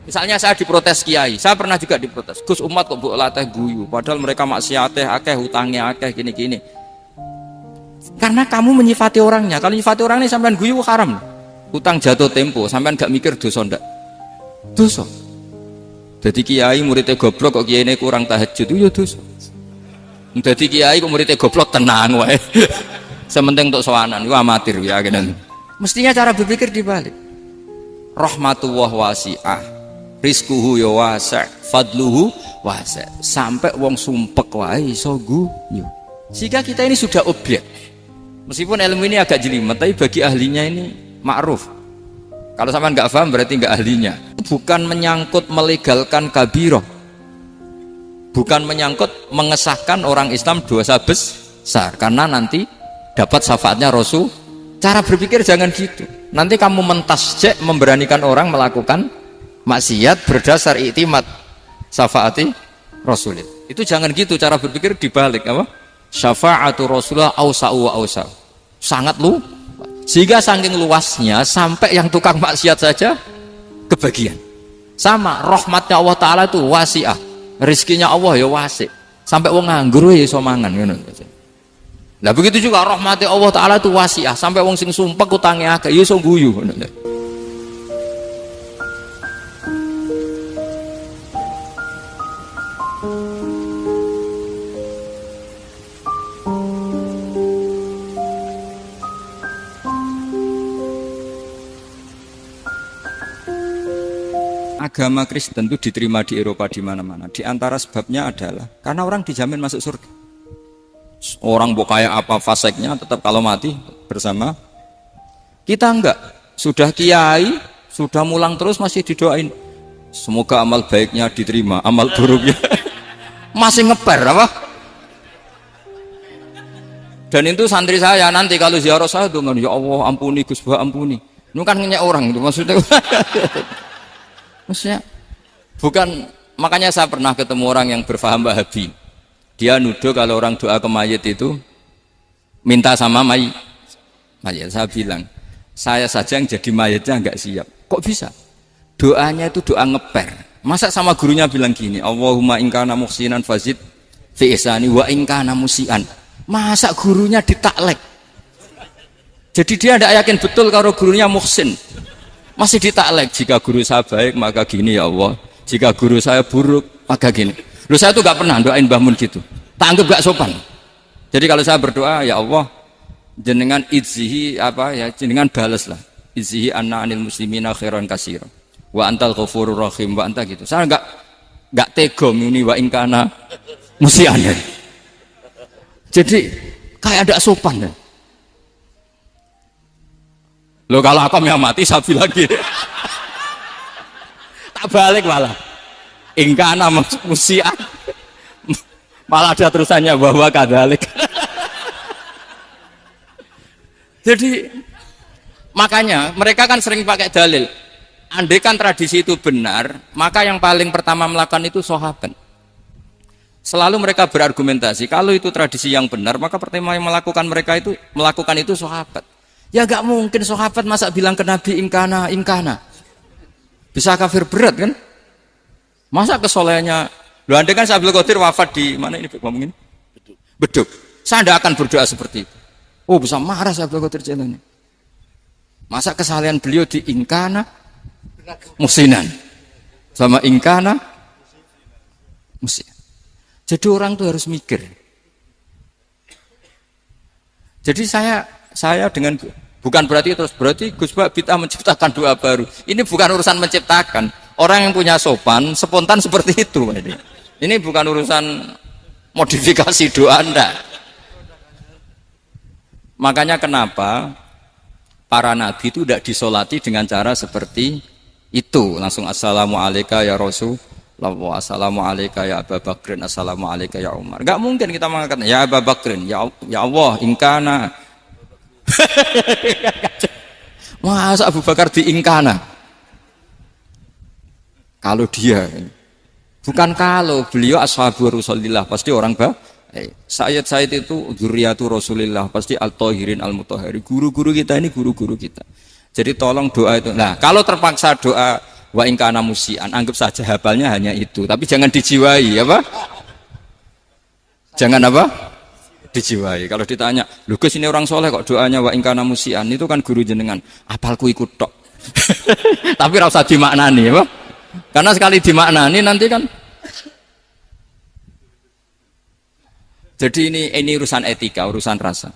Misalnya saya diprotes kiai, saya pernah juga diprotes. Gus, umat kok mbok latih guyu, padahal mereka maksiate akeh, hutangnya akeh, gini-gini. Karena kamu menyifati orangnya. Kalau menyifati orangnya sampean guyu haram. Hutang jatuh tempo, sampean gak mikir dosa ndak? Dosa. Jadi kiai muridnya goblok kok kiai ini kurang tahajud itu ya dosa. Jadi kiai kok muridnya goblok tenang wae. Sementing untuk sowanan, itu amatir ya kan. Mestinya cara berpikir dibalik. Rahmatullah wasi'ah, rizkuhu ya wasi', fadluhu wasi'. Sampai wong sumpek wae iso guyu. Sehingga kita ini sudah objek. Meskipun ilmu ini agak jelimet, tapi bagi ahlinya ini ma'ruf. Kalau sampean nggak paham berarti nggak ahlinya. Bukan menyangkut melegalkan kabirah, bukan menyangkut mengesahkan orang Islam dosa besar, karena nanti dapat syafaatnya Rasul. Cara berpikir jangan gitu. Nanti kamu mentasjek memberanikan orang melakukan maksiat berdasar iktimat syafaati Rasul. Itu jangan gitu cara berpikir, dibalik apa? Syafa'atu Rasulullah ausa'u wa ausa'u. Sangat lu. Sehingga saking luasnya sampai yang tukang maksiat saja kebagian. Sama rahmatnya Allah Ta'ala itu wasi'ah, rizkinya Allah ya wasi', sampai wong nganggur ya iso mangan. Nah begitu juga rahmatnya Allah Ta'ala itu wasi'ah, sampai wong sing sumpek utange akeh ya iso guyu. Agama Kristen itu diterima di Eropa di mana-mana. Di antara sebabnya adalah karena orang dijamin masuk surga. Orang mau kayak apa faseknya tetap kalau mati bersama. Kita enggak. Sudah kiai, sudah mulang terus masih didoain. Semoga amal baiknya diterima, amal buruknya masih ngeper apa? Dan itu santri saya nanti kalau ziarah saya dengan ya Allah ampuni Gus Bah ampuni. Itu kan ngenyek orang itu maksudnya. Maksudnya bukan, makanya saya pernah ketemu orang yang berfaham Wahabi. Dia nuduh kalau orang doa ke mayit itu minta sama mayit. Saya bilang, saya saja yang jadi mayitnya enggak siap. Kok bisa? Doanya itu doa ngeper. Masa sama gurunya bilang gini, Allahumma ingkana muhsinan fazid fi ihsani wa ingkana musian. Masa gurunya ditaklek? Jadi dia tidak yakin betul kalau gurunya muhsin. Masih ditaklek, jika guru saya baik maka gini ya Allah, jika guru saya buruk maka gini. Loh saya tuh gak pernah doain Mbah Mun gitu, tak anggap gak sopan. Jadi kalau saya berdoa ya Allah jenengan idzihi apa ya, jenengan balas lah, idzihi anna anil muslimina khairan kasira wa antal ghafurur rahim wa anta gitu. Saya gak tega ini wa ingkana musiana. Jadi kayak ada sopan ya. Loh kalau aku yang mati sapi lagi. Tak balik malah. Ingkana musian. Malah ada terusannya bahwa kadalik. Jadi makanya mereka kan sering pakai dalil. Andai kan tradisi itu benar, maka yang paling pertama melakukan itu sahabat. Selalu mereka berargumentasi kalau itu tradisi yang benar, maka pertama yang melakukan itu sahabat. Ya gak mungkin sahabat masa bilang ke Nabi ingkana. Bisa kafir berat kan? Masa kesolehannya? Loh andai kan Syekh Abdul Qadir wafat di mana ini ngomongin? Beduk. Saya tidak akan berdoa seperti itu. Oh bisa marah Syekh Abdul Qadir Jailani. Masa kesalahan beliau di ingkana musinan sama ingkana musinan. Jadi orang tuh harus mikir. Jadi saya dengan bukan berarti Gus Bah bid'ah menciptakan doa baru. Ini bukan urusan menciptakan. Orang yang punya sopan spontan seperti itu. Ini bukan urusan modifikasi doa Anda. Makanya kenapa para nabi itu tidak disolati dengan cara seperti itu. Langsung assalamualaikum ya Rasulullah, assalamualaikum ya Abu Bakrin, assalamualaikum ya Umar. Enggak mungkin kita mengatakan ya Abu Bakrin, ya Allah ingkana. Masa Abu Bakar diingkana? Kalau dia bukan kalau beliau ashabu Rasulillah pasti orang Sayyid itu dzurriyyatu Rasulillah pasti al-tahirin al-mutahhari. Guru-guru kita ini guru-guru kita. Jadi tolong doa itu. Nah, kalau terpaksa doa Wa in kana musian, anggap saja hafalnya hanya itu, tapi jangan dijiwai, apa? Jangan apa? Dijiwai. Kalau ditanya, "Lho Gus, ini orang soleh kok doanya wa in kana musian?" Itu kan guru jenengan, apalku ikut tok. Tapi ora usah dimaknani, apa? Karena sekali dimaknani nanti kan. Jadi ini urusan etika, urusan rasa.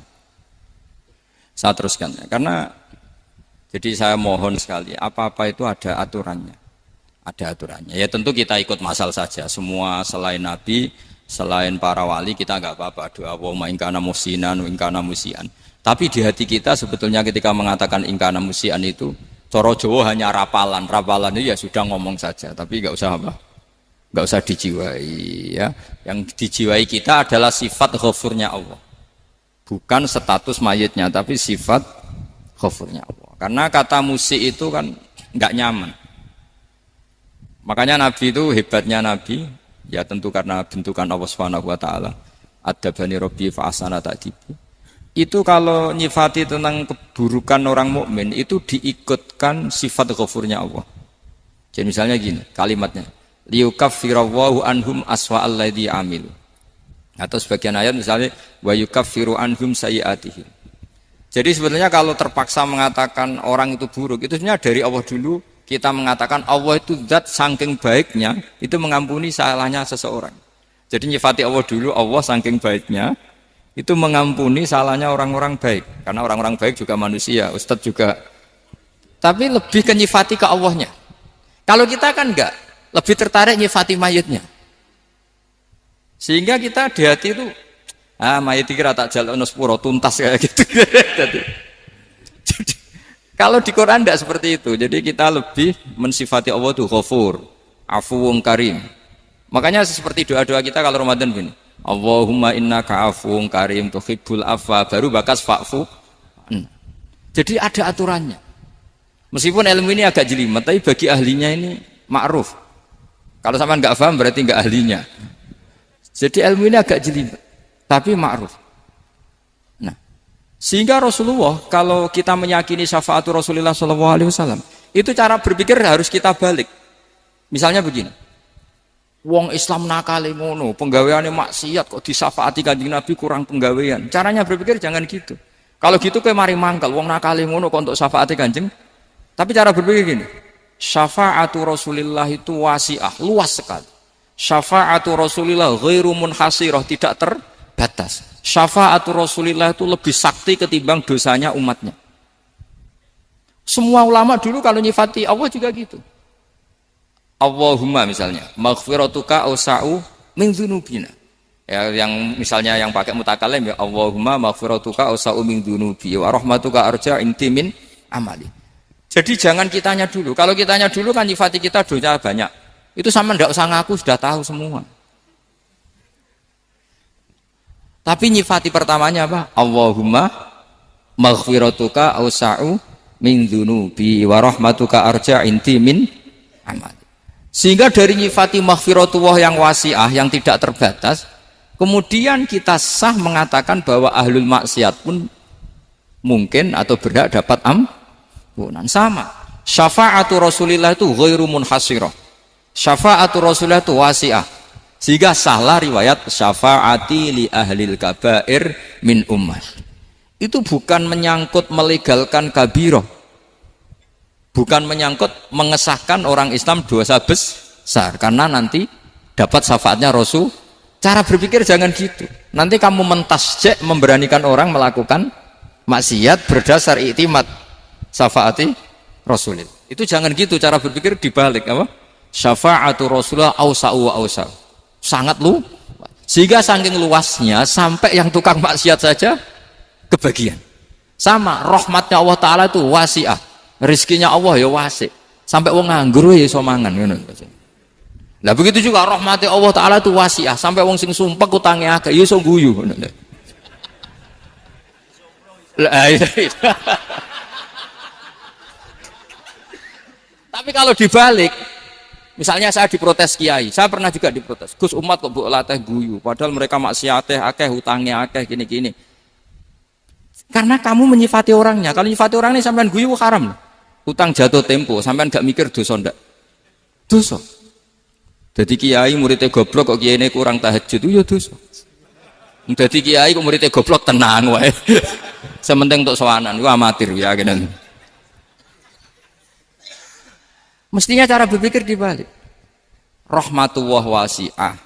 Saya teruskan ya, karena jadi saya mohon sekali, apa-apa itu ada aturannya. Ada aturannya. Ya tentu kita ikut masal saja. Semua selain Nabi, selain para wali, kita nggak apa-apa. Doa wa in kana musinan, wa in kana musian. Tapi di hati kita sebetulnya ketika mengatakan in kana musian itu, coro Jawa hanya rapalan. Rapalan itu ya sudah ngomong saja. Tapi nggak usah apa? Nggak usah dijiwai. Ya. Yang dijiwai kita adalah sifat ghafurnya Allah. Bukan status mayitnya, tapi sifat ghafurnya Allah. Karena kata musik itu kan nggak nyaman. Makanya Nabi itu hebatnya Nabi, ya tentu karena bentukan Allah Subhanahu wa taala. Adabani Rabbi fa ahsana ta'dibi. Itu kalau nyifati tentang keburukan orang mukmin itu diikutkan sifat ghafurnya Allah. Jadi misalnya gini, kalimatnya, liyukaffirallahu anhum aswa'al ladzi amilu. Atau sebagian ayat misalnya wa yukaffiru anhum sayyi'atihim. Jadi sebetulnya kalau terpaksa mengatakan orang itu buruk, itu sebenarnya dari Allah dulu kita mengatakan Allah itu zat saking baiknya itu mengampuni salahnya seseorang. Jadi nyifati Allah dulu, Allah saking baiknya itu mengampuni salahnya orang-orang baik. Karena orang-orang baik juga manusia, Ustadz juga. Tapi lebih ke nyifati ke Allahnya. Kalau kita kan enggak, lebih tertarik nyifati mayitnya. Sehingga kita di hati itu mayit kira tak jalan sepuro tuntas kayak gitu. Jadi, kalau di Quran tidak seperti itu. Jadi kita lebih mensifati Allah itu Ghafur, Afuwun Karim. Makanya seperti doa-doa kita kalau Ramadan begini, Allahumma innaka afuwun karim tuhibbul afwa, baru bakas fa'fu. Jadi ada aturannya. Meskipun ilmu ini agak jelimet, tapi bagi ahlinya ini ma'ruf. Kalau sampean nggak paham berarti nggak ahlinya. Jadi ilmu ini agak jelimet, tapi ma'ruf. Nah, sehingga Rasulullah kalau kita meyakini syafaat Rasulullah SAW, itu cara berpikir harus kita balik. Misalnya begini, wong Islam nakale ngono, penggaweane maksiat kok disyafaati Kanjeng Nabi kurang penggawean. Caranya berpikir jangan gitu. Kalau gitu kayak mari mangkal, wong nakale ngono kok untuk syafaati Kanjeng. Tapi cara berpikir gini, syafaatu Rasulillah itu wasi'ah, luas sekali. Syafaatu Rasulillah ghairu munhasirah, tidak terbatas. Syafaatu Rasulillah itu lebih sakti ketimbang dosanya umatnya. Semua ulama dulu kalau nyifati Allah juga gitu. Allahumma misalnya, maghfiratuka awsa'u min dzunubina. Ya, yang misalnya yang pakai mutakalim ya Allahumma maghfiratuka awsa'u min dzunubi wa rahmatuka arja inti min amali. Jadi jangan kitanya dulu. Kalau kitanya dulu kan nyifati kita dosa banyak. Itu sama ndak usah ngaku sudah tahu semua. Tapi nyifati pertamanya apa? Allahumma maghfiratuka awsa'u min dzunubi wa rahmatuka arja inti min amali. Sehingga dari nyifati maghfiratullah yang wasi'ah, yang tidak terbatas, kemudian kita sah mengatakan bahwa ahlul maksiat pun mungkin atau berhak dapat ampunan. Sama. Syafa'atu Rasulillah itu ghairu munhasirah. Syafa'atu Rasulillah itu wasi'ah. Sehingga sahlah riwayat syafa'ati li ahlil kabair min ummah. Itu bukan menyangkut melegalkan kabirah. Bukan menyangkut mengesahkan orang Islam dosa besar. Karena nanti dapat syafaatnya Rasul. Cara berpikir jangan gitu. Nanti kamu mentasjek memberanikan orang melakukan maksiat berdasar iktimat syafaati Rasulillah. Itu jangan gitu cara berpikir, dibalik apa? Syafa'atu Rasulullah awsa'u wa awsa'u. Sangat luas. Sehingga saking luasnya sampai yang tukang maksiat saja kebagian. Sama rahmatnya Allah Ta'ala itu wasi'ah. Rizkinya Allah ya wasi'. Sampai wong nganggur ya iso mangan. Nah begitu juga rahmatnya Allah Ta'ala itu wasi'ah. Sampai wong sing sumpek utangnya akeh ya iso guyu. Tapi kalau dibalik, misalnya saya diprotes kiai, saya pernah juga diprotes. Gus, umat kok mbok latih guyu, padahal mereka maksiate akeh, hutangnya akeh, gini-gini. Karena kamu menyifati orangnya. Kalau menyifati orangnya sampean guyu haram. Hutang jatuh tempo, sampean gak mikir dosa ndak. Dosa. Jadi kiai muridnya goblok kok kiai ini kurang tahajud itu ya dosa. Jadi kiai kok muridnya goblok tenang wae. Sementing untuk sowanan, itu amatir ya kenan. Mestinya cara berpikir dibalik. Rahmatullah wasi'ah,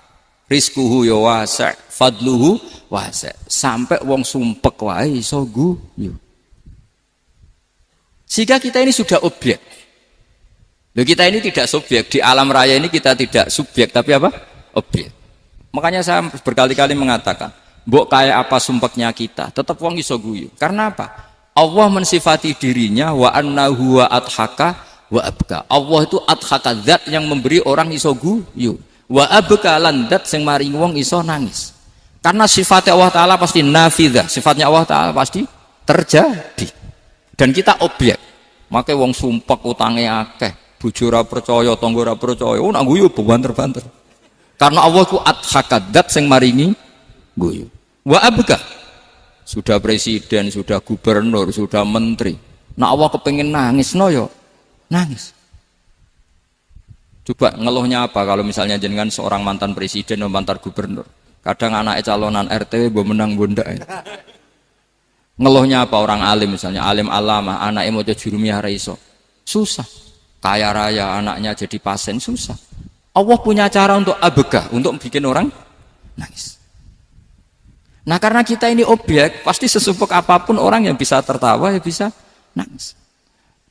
rizquhu ya wasi', fadluhu wasi'. Sampai wong sumpek wae iso guyu. Sehingga kita ini sudah objek. Loh, kita ini tidak subjek di alam raya ini, kita tidak subjek tapi apa? Objek. Makanya saya berkali-kali mengatakan, mbok kayak apa sumpeknya kita, tetap wong iso guyu. Karena apa? Allah mensifati dirinya wa annahu wa adhaka wa abka. Allah itu adhaka, zat yang memberi orang iso guyu. Wa abka lan zat sing maring wong iso nangis. Karena sifatnya Allah Ta'ala pasti nafidah, sifatnya Allah Ta'ala pasti terjadi. Dan kita objek. Makanya wong sumpek utange akeh, bojo ora percaya, tangga ora percaya, nak guyu banter-banter. Karena Allah ku adhaka, zat sing maringi guyu. Wa abka, sudah presiden, sudah gubernur, sudah menteri. Nak Allah kepengin nangis no yo nangis. Coba ngeluhnya apa kalau misalnya jenengan seorang mantan presiden atau mantan gubernur. Kadang anaknya calonan RT mbok menang bondak. Ngeluhnya apa orang alim misalnya, alim alama, anaknya mau jadi jurumiyah ra iso. Susah. Kaya raya anaknya jadi pasien, susah. Allah punya cara untuk abegah, untuk bikin orang nangis. Nah karena kita ini objek, pasti sesumpek apapun orang yang bisa tertawa ya bisa nangis.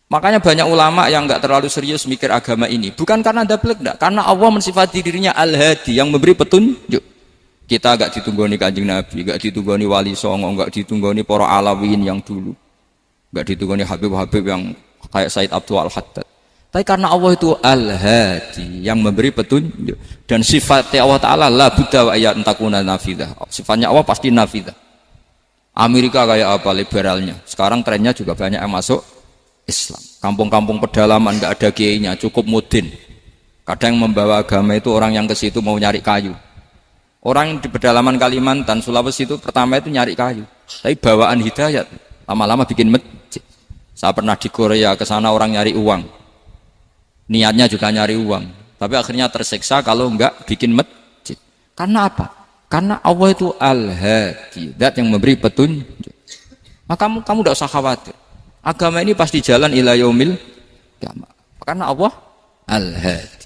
Makanya banyak ulama yang enggak terlalu serius mikir agama ini, bukan karena dablek, enggak, karena Allah mensifati dirinya Al-Hadi yang memberi petunjuk. Kita enggak ditunggoni Kanjeng Nabi, enggak ditunggoni Wali Songo, enggak ditunggoni para alawin yang dulu, enggak ditunggoni Habib-Habib yang kayak Said Abdul Al-Haddad. Tapi karena Allah itu Al-Hadi yang memberi petunjuk, dan sifatnya Allah Ta'ala la budda wa ayat takuna nafidah. Sifatnya Allah pasti nafidah. Amerika kayak apa liberalnya, sekarang trennya juga banyak yang masuk Islam. Kampung-kampung pedalaman enggak ada kiainya, cukup mudin. Kadang yang membawa agama itu orang yang ke situ mau nyari kayu. Orang di pedalaman Kalimantan, Sulawesi itu pertama itu nyari kayu, tapi bawaan hidayat, lama-lama bikin masjid. Saya pernah di Korea, ke sana orang nyari uang, niatnya juga nyari uang, tapi akhirnya tersiksa kalau enggak bikin masjid. Karena apa? Karena Allah itu Al-Hadi, zat yang memberi petunjuk. Maka kamu tidak usah khawatir. Agama ini pasti jalan ila yaumil qiyamah. Karena Allah Al-Hadi.